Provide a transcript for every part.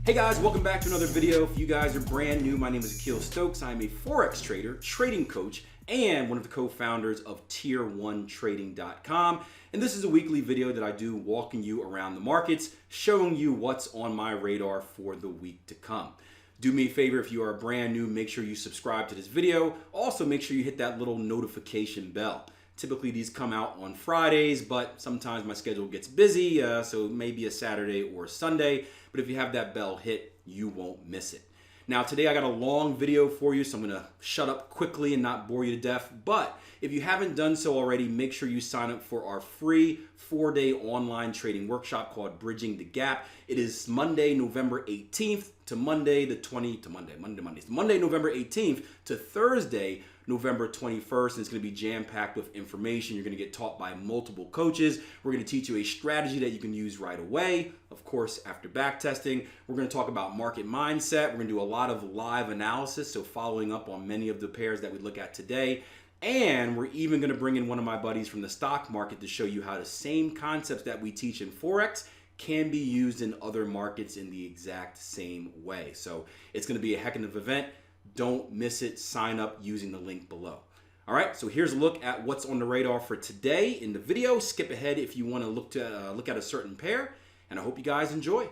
Hey guys, welcome back to another video. If you guys are brand new, my name is Akil Stokes. I'm a Forex trader, trading coach, and one of the co-founders of Tier1Trading.com. And this is a weekly video that I do walking you around the markets, showing you what's on my radar for the week to come. Do me a favor, if you are brand new, make sure you subscribe to this video. Also, make sure you hit that little notification bell. Typically, these come out on Fridays, but sometimes my schedule gets busy, so maybe a Saturday or a Sunday. But if you have that bell hit, you won't miss it. Now, today I got a long video for you, so I'm gonna shut up quickly and not bore you to death. But if you haven't done so already, make sure you sign up for our free 4-day online trading workshop called Bridging the Gap. It is Monday, November 18th to Monday, Monday, November 18th to Thursday, November 21st, and it's going to be jam-packed with information. You're going to get taught by multiple coaches. We're going to teach you a strategy that you can use right away, of course, after back testing. We're going to talk about market mindset. We're going to do a lot of live analysis, so following up on many of the pairs that we look at today. And we're even going to bring in one of my buddies from the stock market to show you how the same concepts that we teach in Forex can be used in other markets in the exact same way. So it's going to be a heck of an event. Don't miss it. Sign up using the link below. All right, so here's a look at what's on the radar for today in the video. Skip ahead if you want to look at a certain pair, and I hope you guys enjoy.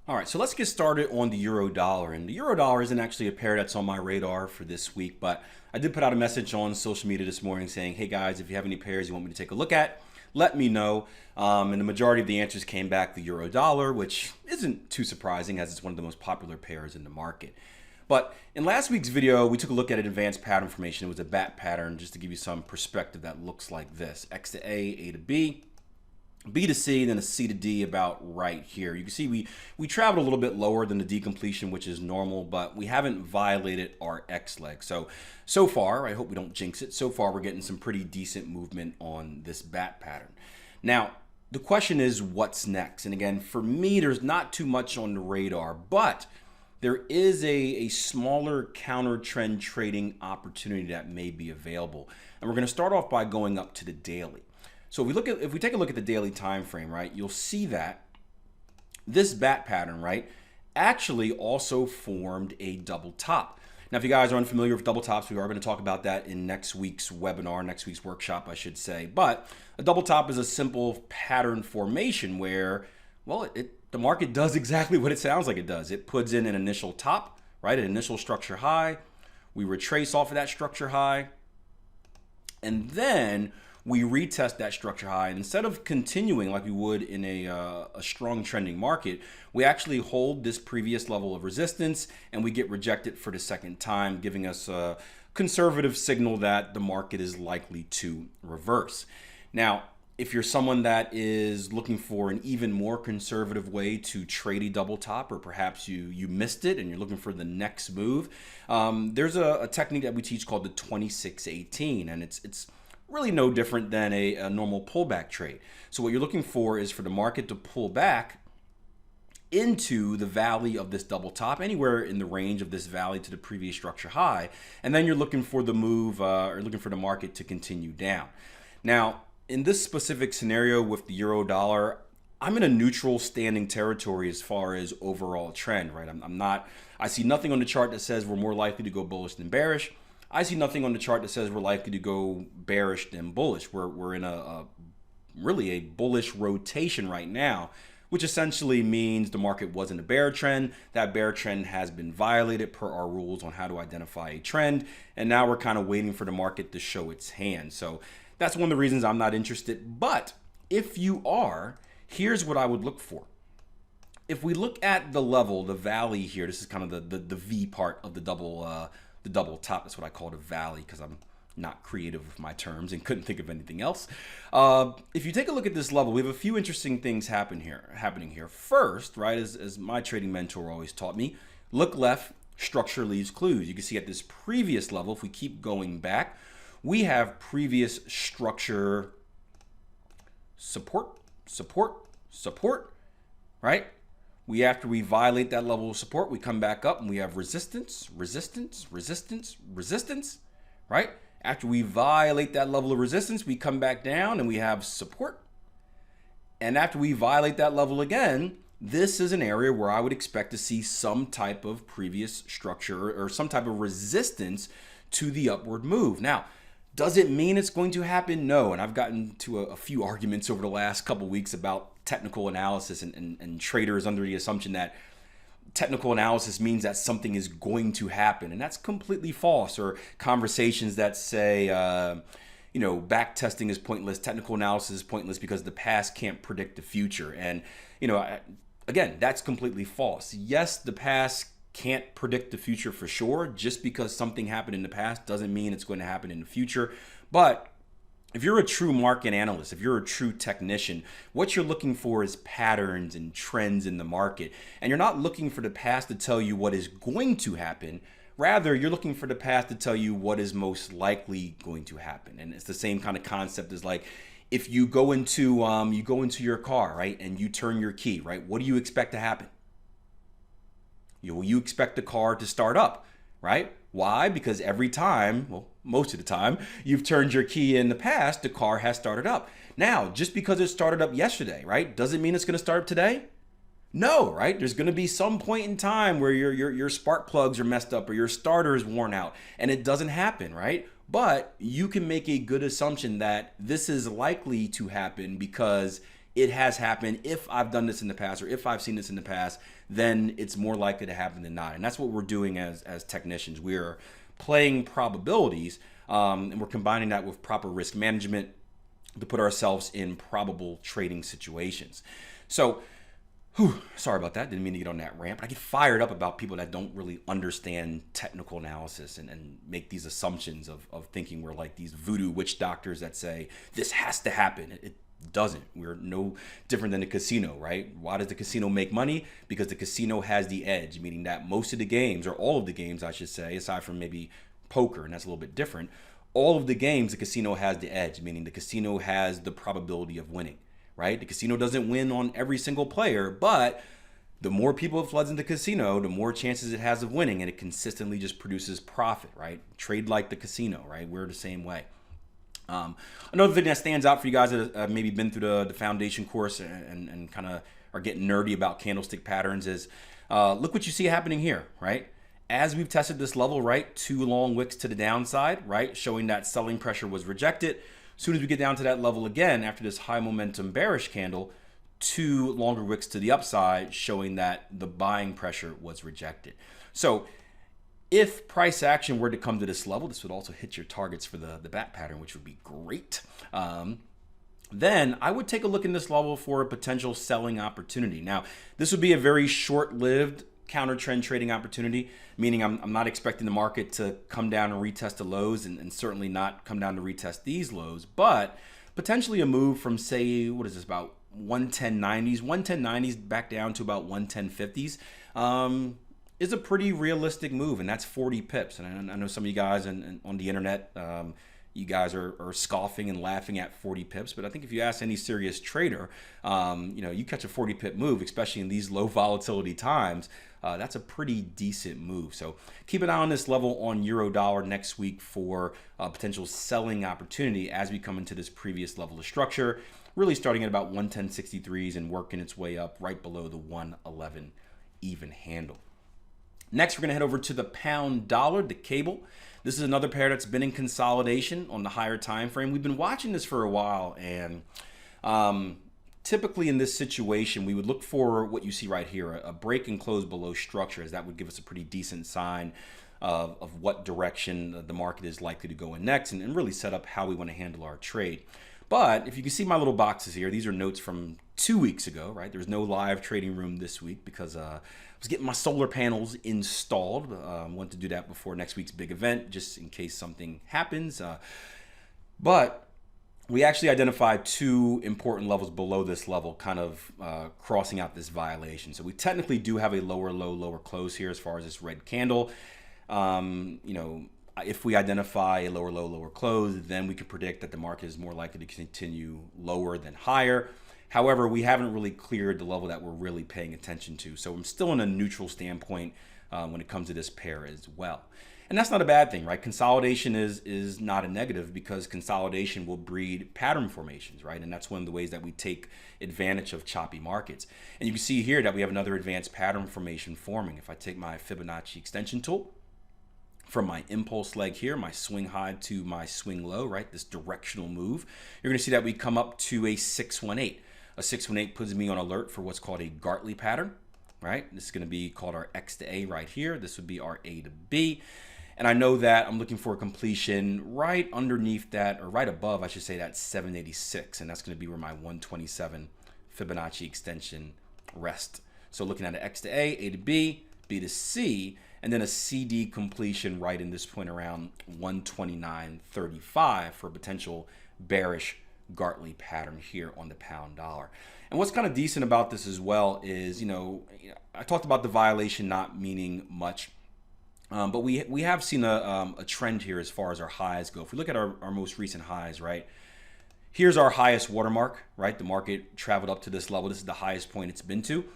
All right, so let's get started on the euro dollar. And the euro dollar isn't actually a pair that's on my radar for this week, but I did put out a message on social media this morning saying, hey guys, if you have any pairs you want me to take a look at, let me know. And the majority of the answers came back the euro dollar, which isn't too surprising as it's one of the most popular pairs in the market. But in last week's video, we took a look at an advanced pattern formation. It was a bat pattern, just to give you some perspective that looks like this. X to A to B, B to C, then a C to D about right here. You can see we traveled a little bit lower than the D completion, which is normal, but we haven't violated our X leg. So far, I hope we don't jinx it, so far we're getting some pretty decent movement on this bat pattern. Now, the question is what's next? And again, for me, there's not too much on the radar, but there is a smaller counter trend trading opportunity that may be available. And we're gonna start off by going up to the daily. So if we take a look at the daily time frame, right, you'll see that this bat pattern, right, actually also formed a double top. Now, if you guys are unfamiliar with double tops, we are going to talk about that in next week's webinar, next week's workshop, I should say. But a double top is a simple pattern formation where, well, the market does exactly what it sounds like it does. It puts in an initial top, right, an initial structure high. We retrace off of that structure high, and then we retest that structure high. And instead of continuing like we would in a strong trending market, we actually hold this previous level of resistance and we get rejected for the second time, giving us a conservative signal that the market is likely to reverse. Now, if you're someone that is looking for an even more conservative way to trade a double top, or perhaps you missed it and you're looking for the next move, there's a technique that we teach called the 2618, and it's really no different than a normal pullback trade. So what you're looking for is for the market to pull back into the valley of this double top, anywhere in the range of this valley to the previous structure high, and then you're looking for the move or looking for the market to continue down. Now, in this specific scenario with the euro dollar, I'm in a neutral standing territory as far as overall trend, right? I see nothing on the chart that says we're more likely to go bullish than bearish. I see nothing on the chart that says we're likely to go bearish than bullish. We're in really a bullish rotation right now, which essentially means the market wasn't a bear trend. That bear trend has been violated per our rules on how to identify a trend. And now we're kind of waiting for the market to show its hand. So that's one of the reasons I'm not interested. But if you are, here's what I would look for. If we look at the level, the valley here, this is kind of the V part of the double top. That's what I call the valley because I'm not creative with my terms and couldn't think of anything else. If you take a look at this level, we have a few interesting things happening here. First, right, as my trading mentor always taught me, look left, structure leaves clues. You can see at this previous level, if we keep going back, we have previous structure support, right? After we violate that level of support, we come back up and we have resistance, resistance, resistance, resistance, right? After we violate that level of resistance, we come back down and we have support. And after we violate that level again, this is an area where I would expect to see some type of previous structure or some type of resistance to the upward move. Now, does it mean it's going to happen? No. And I've gotten to a few arguments over the last couple weeks about technical analysis and traders under the assumption that technical analysis means that something is going to happen. And that's completely false. Or conversations that say, back testing is pointless, technical analysis is pointless because the past can't predict the future. And, again, that's completely false. Yes, the past can't predict the future for sure. Just because something happened in the past doesn't mean it's going to happen in the future. But if you're a true market analyst, if you're a true technician, what you're looking for is patterns and trends in the market. And you're not looking for the past to tell you what is going to happen. Rather, you're looking for the past to tell you what is most likely going to happen. And it's the same kind of concept as like, if you go into your car, right, and you turn your key, right, what do you expect to happen? You expect the car to start up, right? Why? Because every time, well, most of the time, you've turned your key in the past, the car has started up. Now, just because it started up yesterday, right, doesn't mean it's going to start up today. No, right? There's going to be some point in time where your spark plugs are messed up or your starter is worn out, and it doesn't happen, right? But you can make a good assumption that this is likely to happen because it has happened. If I've done this in the past or if I've seen this in the past, then it's more likely to happen than not. And that's what we're doing as technicians. We're playing probabilities, and we're combining that with proper risk management to put ourselves in probable trading situations. So, sorry about that. Didn't mean to get on that rant, but I get fired up about people that don't really understand technical analysis and make these assumptions of thinking we're like these voodoo witch doctors that say this has to happen. It doesn't. We're no different than the casino, right? Why does the casino make money? Because the casino has the edge, meaning that most of the games, or all of the games, I should say, aside from maybe poker, and that's a little bit different, all of the games, the casino has the edge, meaning the casino has the probability of winning, right? The casino doesn't win on every single player, but the more people it floods into the casino, the more chances it has of winning, and it consistently just produces profit, right? Trade like the casino, right? We're the same way. Another thing that stands out for you guys that have maybe been through the foundation course and kind of are getting nerdy about candlestick patterns is look what you see happening here, right? As we've tested this level, right, 2 long wicks to the downside, right, showing that selling pressure was rejected. As soon as we get down to that level again, after this high momentum bearish candle, 2 longer wicks to the upside, showing that the buying pressure was rejected. So if price action were to come to this level, this would also hit your targets for the bat pattern, which would be great. Then I would take a look in this level for a potential selling opportunity. Now, this would be a very short-lived counter trend trading opportunity, meaning I'm not expecting the market to come down and retest the lows and certainly not come down to retest these lows, but potentially a move from, say, what is this, about 110.90s back down to about 110.50s. Is a pretty realistic move, and that's 40 pips. And I know some of you guys on the internet, you guys are scoffing and laughing at 40 pips, but I think if you ask any serious trader, you catch a 40 pip move, especially in these low volatility times, that's a pretty decent move. So keep an eye on this level on euro dollar next week for a potential selling opportunity as we come into this previous level of structure, really starting at about 110.63s and working its way up right below the 111 even handle. Next, we're going to head over to the pound dollar, the cable. This is another pair that's been in consolidation on the higher time frame. We've been watching this for a while, and typically in this situation, we would look for what you see right here, a break and close below structure, as that would give us a pretty decent sign of what direction the market is likely to go in next and really set up how we want to handle our trade. But if you can see my little boxes here, these are notes from 2 weeks ago, right? There's no live trading room this week because I was getting my solar panels installed. Want to do that before next week's big event, just in case something happens. But we actually identified 2 important levels below this level, kind of crossing out this violation. So we technically do have a lower low, lower close here as far as this red candle. If we identify a lower low, lower close, then we can predict that the market is more likely to continue lower than higher. However, we haven't really cleared the level that we're really paying attention to. So I'm still in a neutral standpoint when it comes to this pair as well. And that's not a bad thing, right? Consolidation is not a negative, because consolidation will breed pattern formations, right? And that's one of the ways that we take advantage of choppy markets. And you can see here that we have another advanced pattern formation forming. If I take my Fibonacci extension tool, from my impulse leg here, my swing high to my swing low, right? This directional move, you're gonna see that we come up to a 618. A 618 puts me on alert for what's called a Gartley pattern, right? This is gonna be called our X to A right here. This would be our A to B. And I know that I'm looking for a completion right underneath that, or right above, I should say, that 786. And that's gonna be where my 127 Fibonacci extension rests. So looking at an X to A to B, B to C, and then a CD completion right in this point around 129.35 for a potential bearish Gartley pattern here on the pound dollar. And what's kind of decent about this as well is, I talked about the violation not meaning much, but we have seen a trend here as far as our highs go. If we look at our most recent highs, right? Here's our highest watermark, right? The market traveled up to this level. This is the highest point it's been to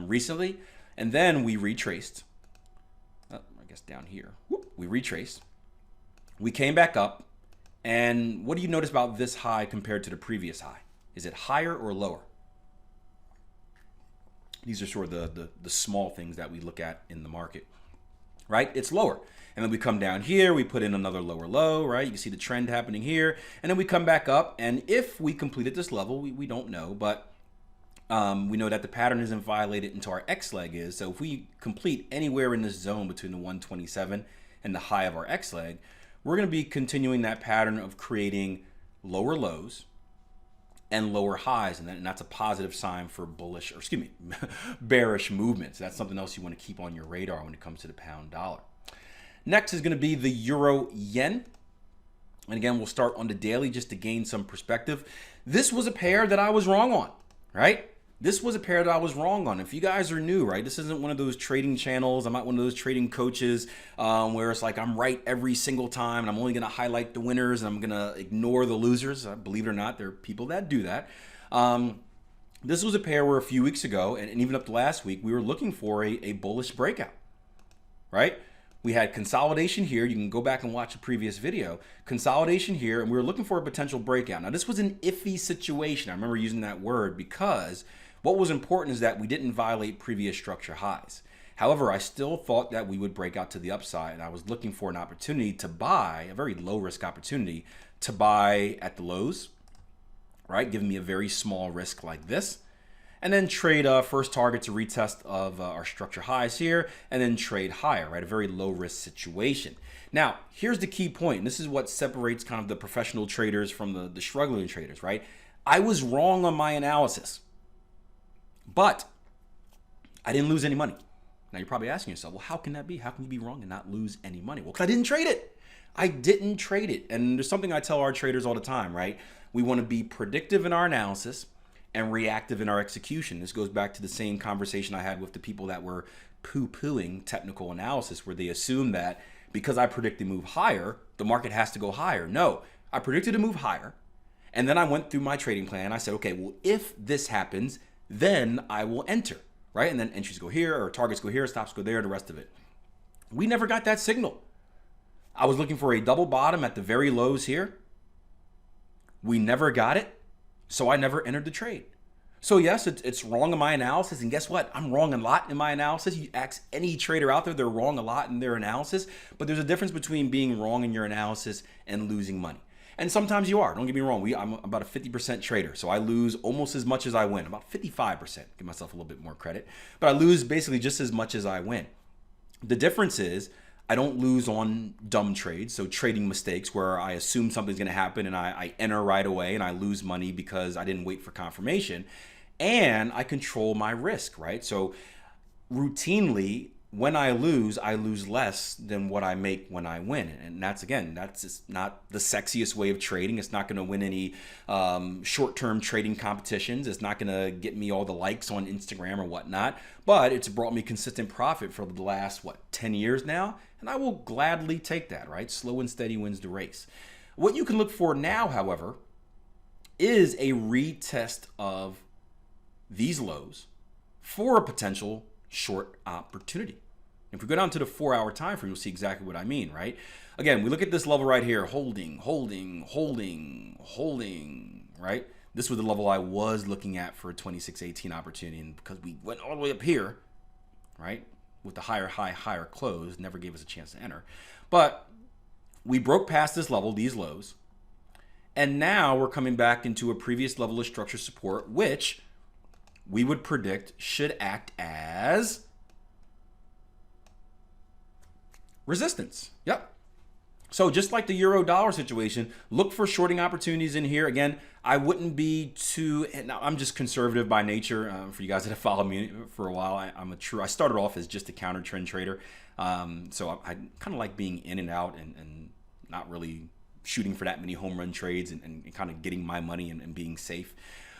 recently. And then we retraced. I guess down here, we retraced. We came back up, and what do you notice about this high compared to the previous high? Is it higher or lower? These are sort of the small things that we look at in the market, right? It's lower. And then we come down here, we put in another lower low, right? You can see the trend happening here. And then we come back up, and if we completed this level, we don't know, but we know that the pattern isn't violated until our X leg is. So if we complete anywhere in this zone between the 127 and the high of our X leg, we're going to be continuing that pattern of creating lower lows and lower highs. And that's a positive sign for bearish movements. That's something else you want to keep on your radar when it comes to the pound dollar. Next is going to be the euro yen. And again, we'll start on the daily just to gain some perspective. This was a pair that I was wrong on, right? This was a pair that I was wrong on. If you guys are new, right, this isn't one of those trading channels. I'm not one of those trading coaches where it's like I'm right every single time and I'm only going to highlight the winners and I'm going to ignore the losers. Believe it or not, there are people that do that. This was a pair where a few weeks ago, and even up to last week, we were looking for a bullish breakout, right? We had consolidation here. You can go back and watch a previous video. Consolidation here, and we were looking for a potential breakout. Now, this was an iffy situation. I remember using that word because what was important is that we didn't violate previous structure highs. However, I still thought that we would break out to the upside, and I was looking for an opportunity to buy, a very low-risk opportunity, to buy at the lows, right, giving me a very small risk like this. And then trade first target to retest of our structure highs here, and then trade higher, right? A very low risk situation. Now, here's the key point. And this is what separates kind of the professional traders from the struggling traders, right? I was wrong on my analysis, but I didn't lose any money. Now you're probably asking yourself, well, how can that be? How can you be wrong and not lose any money? Well, because I didn't trade it. I didn't trade it. And there's something I tell our traders all the time, right? We want to be predictive in our analysis and reactive in our execution. This goes back to the same conversation I had with the people that were poo-pooing technical analysis, where they assume that because I predict a move higher, the market has to go higher. No, I predicted a move higher, and then I went through my trading plan. I said, okay, well, if this happens, then I will enter, right? And then entries go here, or targets go here, stops go there, the rest of it. We never got that signal. I was looking for a double bottom at the very lows here. We never got it. So I never entered the trade. So yes, it's wrong in my analysis. And guess what? I'm wrong a lot in my analysis. You ask any trader out there, they're wrong a lot in their analysis. But there's a difference between being wrong in your analysis and losing money. And sometimes you are. Don't get me wrong. I'm about a 50% trader. So I lose almost as much as I win. About 55%. Give myself a little bit more credit. But I lose basically just as much as I win. The difference is I don't lose on dumb trades, so trading mistakes where I assume something's going to happen and I enter right away and I lose money because I didn't wait for confirmation. And I control my risk, right? So routinely, when I lose less than what I make when I win. And that's just not the sexiest way of trading. It's not going to win any short-term trading competitions. It's not going to get me all the likes on Instagram or whatnot. But it's brought me consistent profit for the last, 10 years now? And I will gladly take that, right? Slow and steady wins the race. What you can look for now, however, is a retest of these lows for a potential short opportunity. If we go down to the 4-hour time frame, you'll see exactly what I mean, right? Again, we look at this level right here, holding, right? This was the level I was looking at for a 2618 opportunity, and because we went all the way up here, right, with the higher high, higher close, never gave us a chance to enter. But we broke past this level, these lows, and now we're coming back into a previous level of structure support, which we would predict should act as resistance. Yep. So just like the euro dollar situation, look for shorting opportunities in here. Again, I wouldn't be too, now I'm just conservative by nature. For you guys that have followed me for a while, I started off as just a counter trend trader. So I kind of like being in and out and not really shooting for that many home run trades and kind of getting my money and being safe.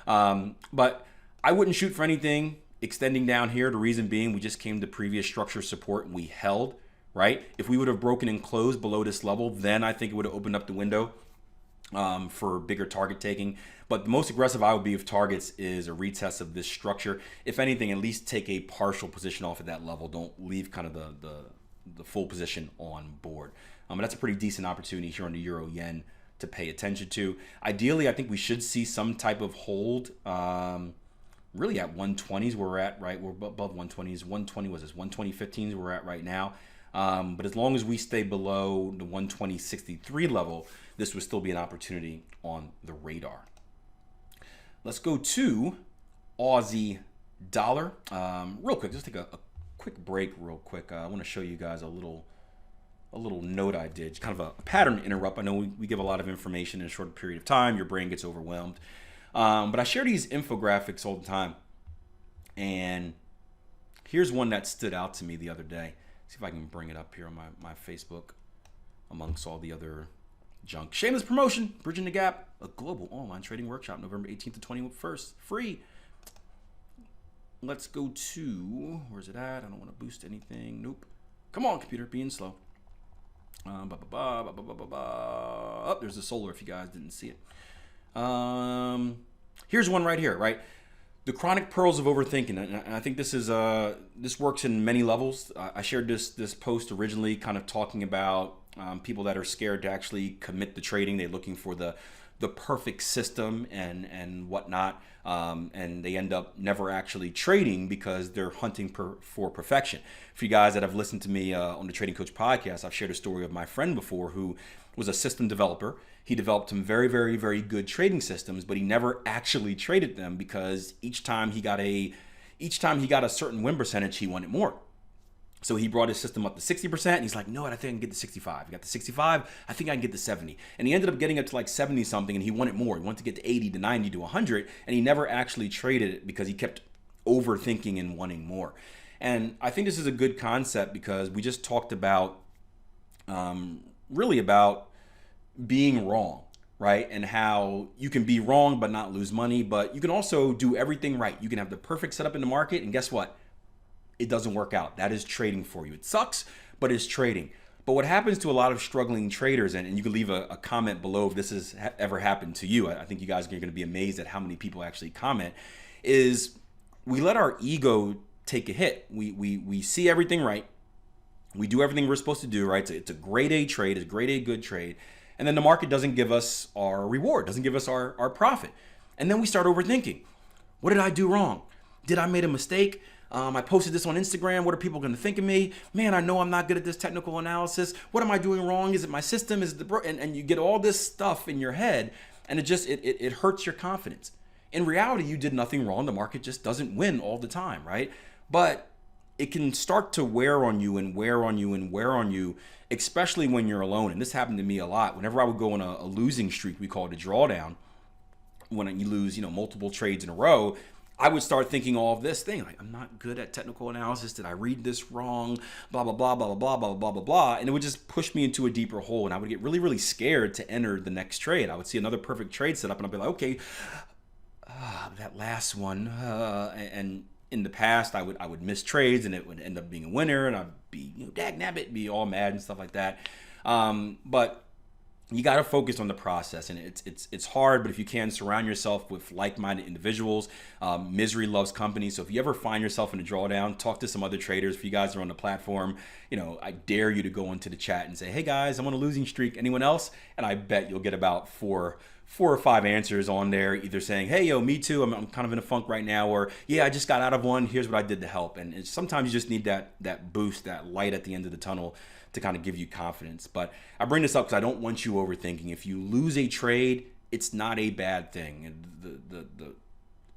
But I wouldn't shoot for anything extending down here. The reason being, we just came to previous structure support and we held, right? If we would have broken and closed below this level, then I think it would have opened up the window for bigger target taking. But the most aggressive I would be with targets is a retest of this structure. If anything, at least take a partial position off at that level. Don't leave kind of the full position on board. And that's a pretty decent opportunity here on the euro yen to pay attention to. Ideally, I think we should see some type of hold. Really at 120s where we're at, right? We're above 120s. 120 was this 120.15s we're at right now. But as long as we stay below the 120.63 level, this would still be an opportunity on the radar. Let's go to Aussie dollar. Real quick, just take a quick break real quick. I want to show you guys a little note I did, kind of a pattern interrupt. I know we give a lot of information in a short period of time. Your brain gets overwhelmed. But I share these infographics all the time. And here's one that stood out to me the other day. See if I can bring it up here on my Facebook amongst all the other junk. Shameless promotion, Bridging the Gap, a global online trading workshop, November 18th to 21st, free. Let's go to, where's it at? I don't want to boost anything. Nope. Come on, computer, being slow. Oh, there's the solar if you guys didn't see it. Here's one right here, right? The chronic pearls of overthinking, and I think this is this works in many levels. I shared this post originally, kind of talking about people that are scared to actually commit to trading. They're looking for the perfect system and whatnot, and they end up never actually trading because they're hunting for perfection. For you guys that have listened to me on the Trading Coach podcast, I've shared a story of my friend before who was a system developer. He developed some very, very, very good trading systems, but he never actually traded them because each time he got a certain win percentage, he wanted more. So he brought his system up to 60%, and he's like, no, I think I can get to 65. He got to 65, I think I can get to 70. And he ended up getting up to like 70 something, and he wanted more. He wanted to get to 80 to 90 to 100, and he never actually traded it because he kept overthinking and wanting more. And I think this is a good concept because we just talked about really about being wrong, right? And how you can be wrong but not lose money, but you can also do everything right. You can have the perfect setup in the market, and guess what? It doesn't work out. That is trading for you. It sucks, but it's trading. But what happens to a lot of struggling traders, and you can leave a comment below if this has ever happened to you. I think you guys are going to be amazed at how many people actually comment, is we let our ego take a hit. We see everything right. We do everything we're supposed to do, right? It's a grade A trade, it's a grade A good trade. And then the market doesn't give us our reward, doesn't give us our profit. And then we start overthinking. What did I do wrong? Did I make a mistake? I posted this on Instagram. What are people going to think of me? Man, I know I'm not good at this technical analysis. What am I doing wrong? Is it my system? Is it and you get all this stuff in your head, and it hurts your confidence. In reality, you did nothing wrong. The market just doesn't win all the time, right? But it can start to wear on you and wear on you and wear on you, especially when you're alone. And this happened to me a lot. Whenever I would go on a losing streak, we call it a drawdown, when you lose, multiple trades in a row, I would start thinking all of this thing, like, I'm not good at technical analysis. Did I read this wrong? Blah, blah, blah, blah, blah, blah, blah, blah, blah. And it would just push me into a deeper hole. And I would get really, really scared to enter the next trade. I would see another perfect trade set up and I'd be like, okay, that last one. And in the past, I would miss trades and it would end up being a winner. And I'd be, dag nabbit, be all mad and stuff like that. But you got to focus on the process, and it's hard, but if you can, surround yourself with like-minded individuals. Misery loves company, so if you ever find yourself in a drawdown, talk to some other traders. If you guys are on the platform, I dare you to go into the chat and say, hey guys, I'm on a losing streak, anyone else? And I bet you'll get about four or five answers on there, either saying, hey, yo, me too, I'm kind of in a funk right now, or yeah, I just got out of one, here's what I did to help. And sometimes you just need that boost, that light at the end of the tunnel to kind of give you confidence. But I bring this up because I don't want you overthinking. If you lose a trade, it's not a bad thing.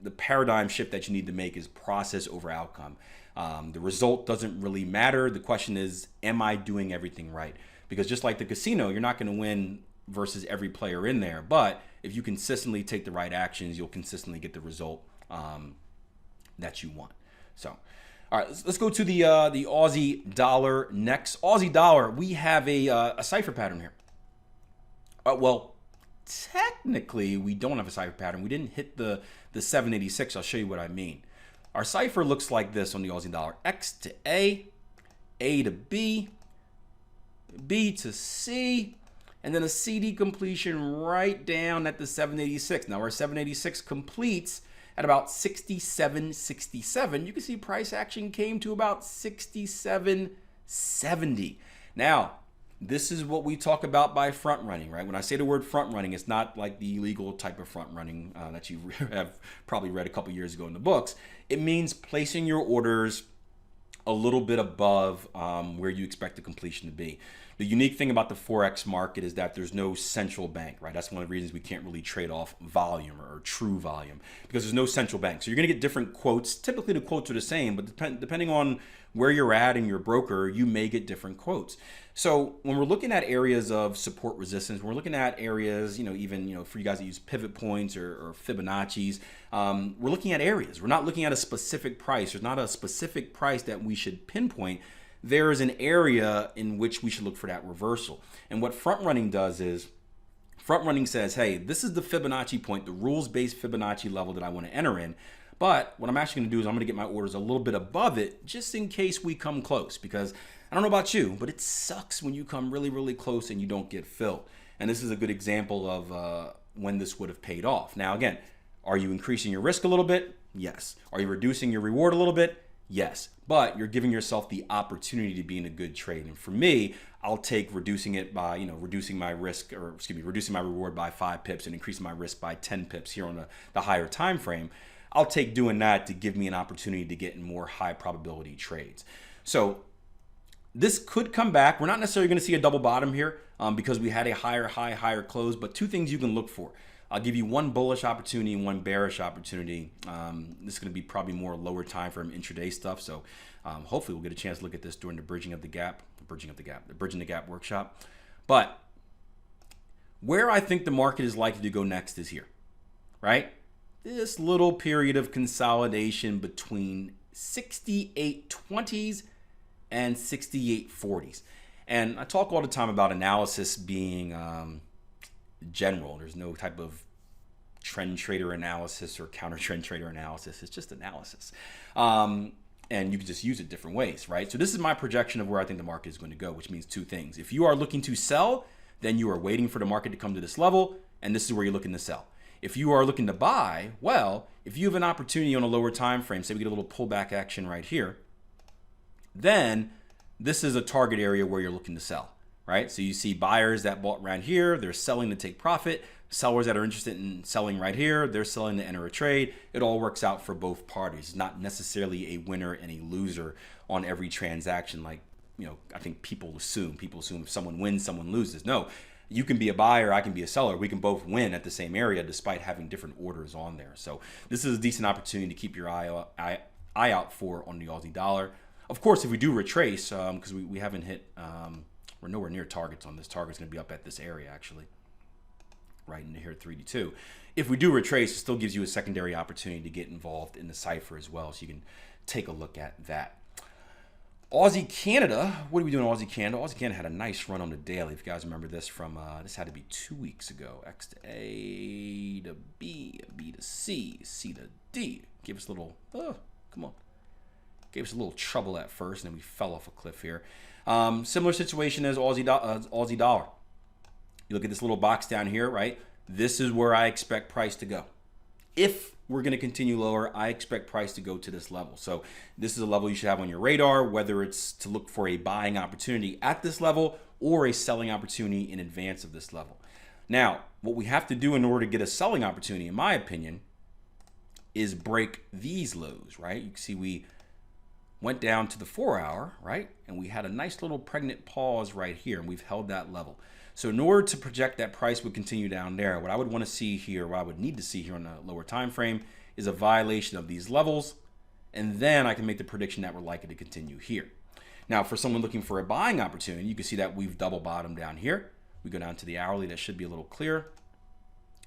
The paradigm shift that you need to make is process over outcome. The result doesn't really matter. The question is, am I doing everything right? Because just like the casino, you're not going to win versus every player in there. But if you consistently take the right actions, you'll consistently get the result that you want. So, all right, let's go to the Aussie dollar next. Aussie dollar, we have a cipher pattern here. Well, technically, we don't have a cipher pattern. We didn't hit the 786. I'll show you what I mean. Our cipher looks like this on the Aussie dollar. X to A to B, B to C, and then a CD completion right down at the 786. Now, our 786 completes at about 67.67. You can see price action came to about 67.70. Now, this is what we talk about by front running, right? When I say the word front running, it's not like the illegal type of front running that you have probably read a couple years ago in the books. It means placing your orders a little bit above where you expect the completion to be. The unique thing about the Forex market is that there's no central bank, right? That's one of the reasons we can't really trade off volume or true volume, because there's no central bank. So you're going to get different quotes. Typically the quotes are the same, but depending on where you're at and your broker, you may get different quotes. So when we're looking at areas of support resistance, we're looking at areas, even for you guys that use pivot points or Fibonacci's, we're looking at areas. We're not looking at a specific price. There's not a specific price that we should pinpoint. There is an area in which we should look for that reversal. And what front running does is, front running says, hey, this is the Fibonacci point, the rules-based Fibonacci level that I want to enter in. But what I'm actually going to do is I'm going to get my orders a little bit above it just in case we come close. Because I don't know about you, but it sucks when you come really, really close and you don't get filled. And this is a good example of when this would have paid off. Now, again, are you increasing your risk a little bit? Yes. Are you reducing your reward a little bit? Yes, but you're giving yourself the opportunity to be in a good trade. And for me, I'll take reducing it by, reducing my risk, reducing my reward by 5 pips and increasing my risk by 10 pips here on the higher time frame. I'll take doing that to give me an opportunity to get in more high probability trades. So this could come back. We're not necessarily going to see a double bottom here because we had a higher high, higher close, but two things you can look for. I'll give you one bullish opportunity and one bearish opportunity. This is going to be probably more lower time frame intraday stuff. So hopefully we'll get a chance to look at this during the Bridging the Gap workshop. But where I think the market is likely to go next is here, right? This little period of consolidation between 68.20s and 68.40s. And I talk all the time about analysis being general. There's no type of trend trader analysis or counter trend trader analysis. It's just analysis. And you can just use it different ways, right? So this is my projection of where I think the market is going to go, which means two things. If you are looking to sell, then you are waiting for the market to come to this level, and this is where you're looking to sell. If you are looking to buy, well, if you have an opportunity on a lower time frame, say we get a little pullback action right here, then this is a target area where you're looking to sell, right? So you see buyers that bought around here, they're selling to take profit. Sellers that are interested in selling right here, they're selling to enter a trade. It all works out for both parties. It's not necessarily a winner and a loser on every transaction like, I think people assume. People assume if someone wins, someone loses. No, you can be a buyer, I can be a seller. We can both win at the same area despite having different orders on there. So this is a decent opportunity to keep your eye out for on the Aussie dollar. Of course, if we do retrace, because we haven't hit, we're nowhere near targets on this. Target's going to be up at this area, actually, right into here, 3D2. If we do retrace, it still gives you a secondary opportunity to get involved in the cipher as well, so you can take a look at that. Aussie Canada, what are we doing Aussie Canada? Aussie Canada had a nice run on the daily. If you guys remember this from, this had to be 2 weeks ago. X to A to B, B to C, C to D. Give us a little, come on. Gave us a little trouble at first, and then we fell off a cliff here. Similar situation as Aussie dollar. You look at this little box down here, right? This is where I expect price to go. If we're going to continue lower, I expect price to go to this level. So this is a level you should have on your radar, whether it's to look for a buying opportunity at this level or a selling opportunity in advance of this level. Now, what we have to do in order to get a selling opportunity, in my opinion, is break these lows, right? You can see we went down to the 4 hour, right? And we had a nice little pregnant pause right here, and we've held that level. So in order to project that price would continue down there, what I would want to see here, what I would need to see here on the lower time frame is a violation of these levels, and then I can make the prediction that we're likely to continue here. Now, for someone looking for a buying opportunity, you can see that we've double bottomed down here. We go down to the hourly, that should be a little clearer.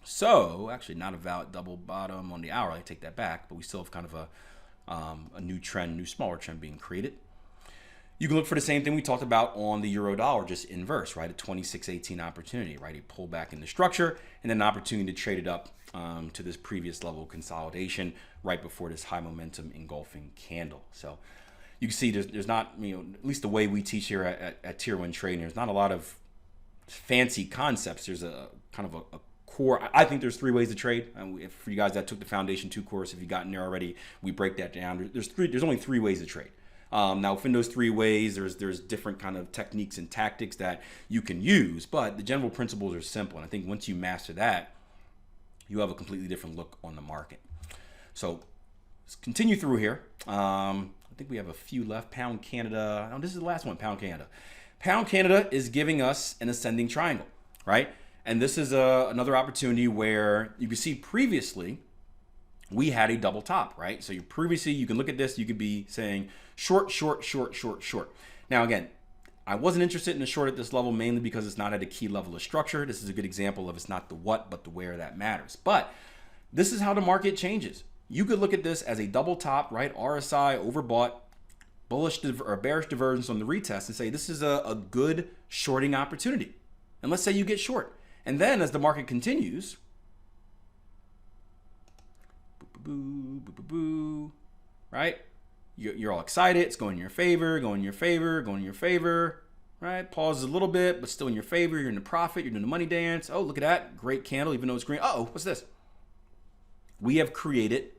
So, actually not a valid double bottom on the hourly, I take that back, but we still have kind of a new trend, new smaller trend being created. You can look for the same thing we talked about on the euro dollar, just inverse, right? A 26.18 opportunity, right? You pull back in the structure and then an opportunity to trade it up to this previous level of consolidation right before this high momentum engulfing candle. So you can see there's not, at least the way we teach here at Tier 1 Trading, there's not a lot of fancy concepts. There's a kind of a core. I think there's 3 ways to trade. For you guys that took the Foundation 2 course, if you've gotten there already, we break that down. There's only 3 ways to trade. Now, within those 3 ways, there's different kind of techniques and tactics that you can use, but the general principles are simple. And I think once you master that, you have a completely different look on the market. So let's continue through here. I think we have a few left. Pound Canada. Oh, this is the last one, Pound Canada. Pound Canada is giving us an ascending triangle, right? And this is another opportunity where you can see previously we had a double top, right? So you can look at this, you could be saying short, short, short, short, short. Now, again, I wasn't interested in a short at this level mainly because it's not at a key level of structure. This is a good example of it's not the what, but the where that matters. But this is how the market changes. You could look at this as a double top, right? RSI overbought, bullish or bearish divergence on the retest and say this is a good shorting opportunity. And let's say you get short. And then as the market continues, right? You're all excited. It's going in your favor, going in your favor, going in your favor, right? Pauses a little bit, but still in your favor. You're in the profit. You're doing the money dance. Oh, look at that. Great candle, even though it's green. Uh-oh, what's this? We have created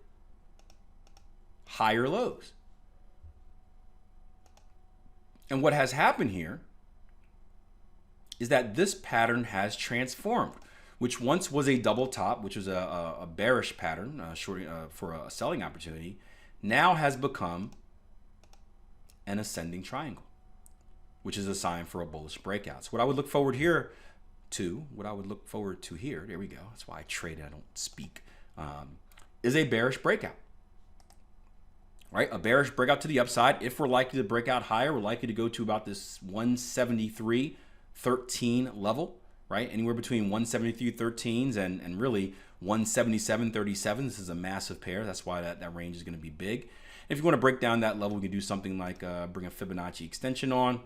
higher lows. And what has happened here is that this pattern has transformed, which once was a double top, which was a bearish pattern for a selling opportunity, now has become an ascending triangle, which is a sign for a bullish breakout. So what I would look forward here to, there we go, that's why I trade, I don't speak, is a bearish breakout. Right, a bearish breakout to the upside. If we're likely to break out higher, we're likely to go to about this 173.13 level, right? Anywhere between 173.13s and really 177.37. This is a massive pair. That's why that range is going to be big. If you want to break down that level, we can do something like bring a Fibonacci extension on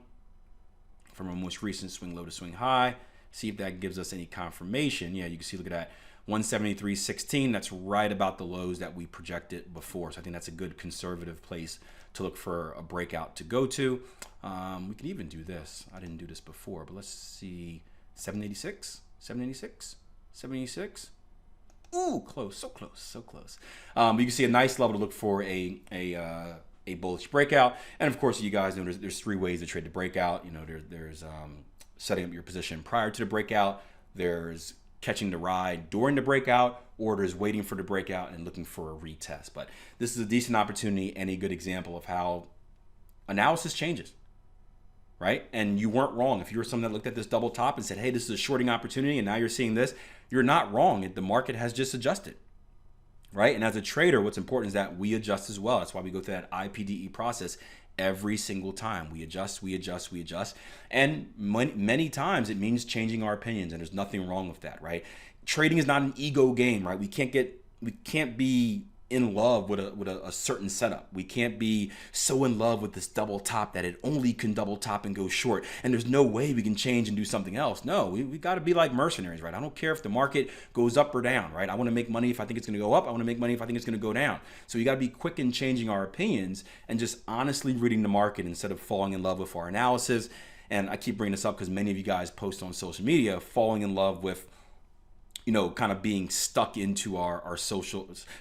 from a most recent swing low to swing high. See if that gives us any confirmation. Yeah, you can see, look at that. 173.16, that's right about the lows that we projected before. So I think that's a good conservative place to look for a breakout to go to. We could even do this. I didn't do this before, but let's see. 786, 786, 786. Ooh, close, so close, so close. You can see a nice level to look for a bullish breakout. And of course, you guys know there's 3 ways to trade the breakout. You know, there's setting up your position prior to the breakout. There's catching the ride during the breakout, or there's waiting for the breakout and looking for a retest. But this is a decent opportunity and a good example of how analysis changes, right? And you weren't wrong. If you were someone that looked at this double top and said, hey, this is a shorting opportunity, and now you're seeing this, you're not wrong. The market has just adjusted, right? And as a trader, what's important is that we adjust as well. That's why we go through that IPDE process every single time. We adjust, we adjust, we adjust. And many times it means changing our opinions, and there's nothing wrong with that, right? Trading is not an ego game, right? We can't be in love with a certain setup. We can't be so in love with this double top that it only can double top and go short, and there's no way we can change and do something else. No, we got to be like mercenaries, right? I don't care if the market goes up or down, right? I want to make money if I think it's going to go up. I want to make money if I think it's going to go down. So you got to be quick in changing our opinions and just honestly reading the market instead of falling in love with our analysis. And I keep bringing this up because many of you guys post on social media falling in love with, kind of being stuck into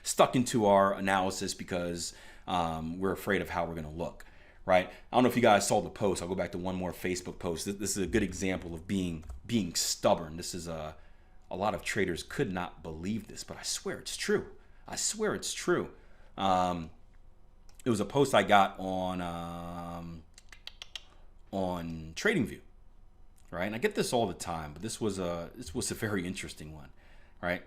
stuck into our analysis because we're afraid of how we're going to look, right? I don't know if you guys saw the post. I'll go back to one more Facebook post. This is a good example of being stubborn. This is a lot of traders could not believe this, but I swear it's true. I swear it's true. It was a post I got on TradingView, right? And I get this all the time, but this was a very interesting one, right?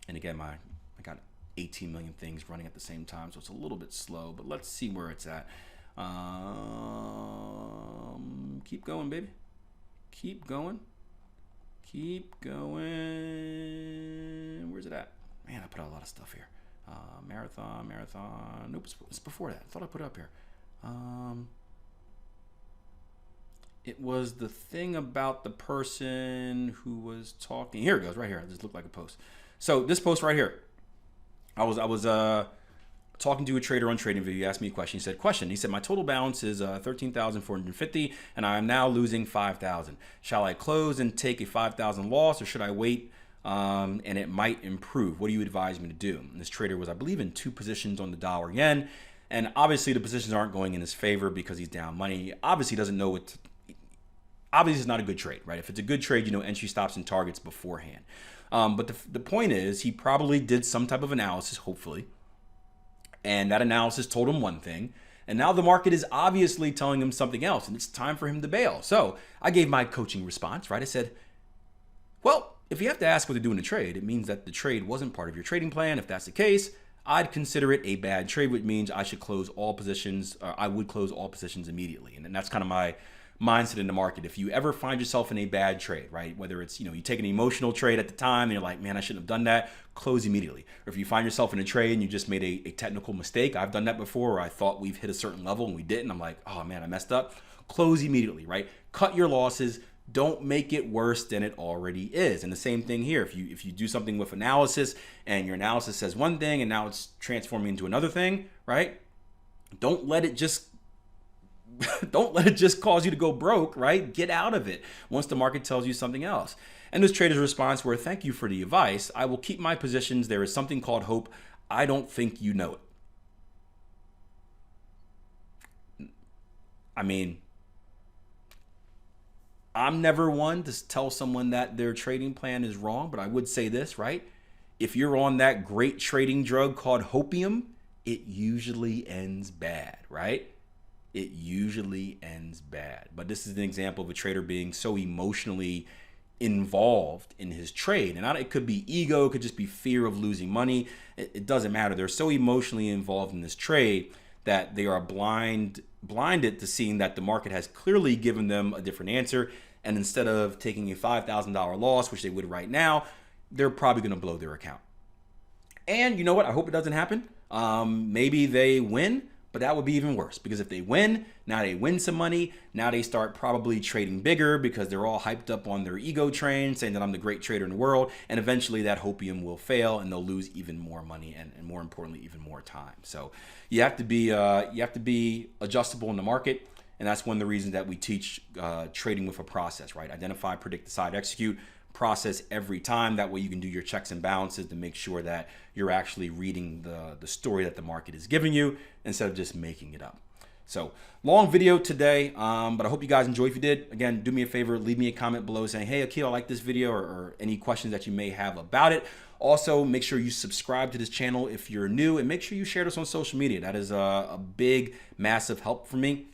And again, I got 18 million things running at the same time, so it's a little bit slow, but let's see where it's at. Keep going, baby. Keep going. Keep going. Where's it at? Man, I put out a lot of stuff here. Marathon. Nope, it's before that. I thought I put it up here. It was the thing about the person who was talking. Here it goes, right here. It just looked like a post. So this post right here. I was talking to a trader on TradingView. He asked me a question. He said, He said, my total balance is 13,450, and I am now losing 5,000. Shall I close and take a 5,000 loss, or should I wait? And it might improve. What do you advise me to do? And this trader was, I believe, in 2 positions on the dollar yen, and obviously the positions aren't going in his favor because he's down money. He obviously doesn't know what. Obviously, it's not a good trade, right? If it's a good trade, entry stops and targets beforehand. But the point is, he probably did some type of analysis, hopefully. And that analysis told him one thing. And now the market is obviously telling him something else. And it's time for him to bail. So I gave my coaching response, right? I said, well, if you have to ask what to do in a trade, it means that the trade wasn't part of your trading plan. If that's the case, I'd consider it a bad trade, which means I should close all positions. Or I would close all positions immediately. And that's kind of my mindset in the market. If you ever find yourself in a bad trade, right? Whether it's, you take an emotional trade at the time and you're like, man, I shouldn't have done that, close immediately. Or if you find yourself in a trade and you just made a technical mistake, I've done that before, where I thought we've hit a certain level and we didn't. I'm like, oh man, I messed up. Close immediately, right? Cut your losses. Don't make it worse than it already is. And the same thing here. If you do something with analysis and your analysis says one thing and now it's transforming into another thing, right? Don't let it just cause you to go broke, right? Get out of it once the market tells you something else. And this trader's response were, thank you for the advice. I will keep my positions. There is something called hope. I don't think you know it. I mean, I'm never one to tell someone that their trading plan is wrong, but I would say this, right? If you're on that great trading drug called hopium, it usually ends bad, right? It usually ends bad. But this is an example of a trader being so emotionally involved in his trade. And it could be ego, it could just be fear of losing money. It doesn't matter. They're so emotionally involved in this trade that they are blinded to seeing that the market has clearly given them a different answer. And instead of taking a $5,000 loss, which they would right now, they're probably going to blow their account. And you know what? I hope it doesn't happen. Maybe they win. But that would be even worse, because if they win, now they win some money. Now they start probably trading bigger because they're all hyped up on their ego train, saying that I'm the great trader in the world. And eventually that hopium will fail and they'll lose even more money and more importantly, even more time. So you have to be adjustable in the market. And that's one of the reasons that we teach trading with a process, right? Identify, predict, decide, execute. Process every time. That way you can do your checks and balances to make sure that you're actually reading the story that the market is giving you instead of just making it up. So long video today, but I hope you guys enjoyed. If you did, again, do me a favor, leave me a comment below saying, hey, Akil, I like this video, or any questions that you may have about it. Also, make sure you subscribe to this channel if you're new, and make sure you share this on social media. That is a big, massive help for me.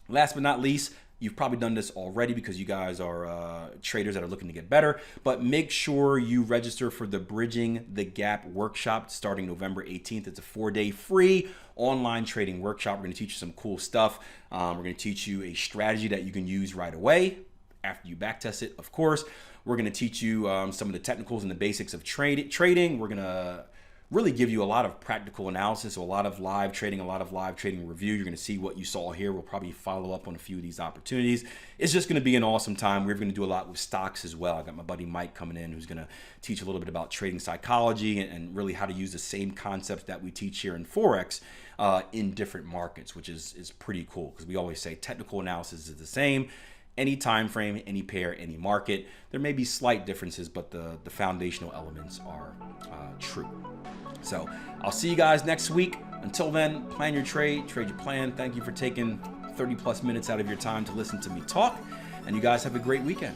Last but not least, you've probably done this already because you guys are traders that are looking to get better, but make sure you register for the Bridging the Gap workshop starting November 18th. It's a 4-day free online trading workshop. We're going to teach you some cool stuff. We're going to teach you a strategy that you can use right away after you backtest it, of course. We're going to teach you some of the technicals and the basics of trading. We're going really give you a lot of practical analysis, so a lot of live trading, a lot of live trading review. You're going to see what you saw here. We'll probably follow up on a few of these opportunities. It's just going to be an awesome time. We're going to do a lot with stocks as well. I got my buddy Mike coming in, who's going to teach a little bit about trading psychology and really how to use the same concepts that we teach here in Forex in different markets, which is pretty cool, because we always say technical analysis is the same. Any time frame, any pair, any market. There may be slight differences, but the foundational elements are true. So I'll see you guys next week. Until then, plan your trade your plan. Thank you for taking 30 plus minutes out of your time to listen to me talk. And you guys have a great weekend.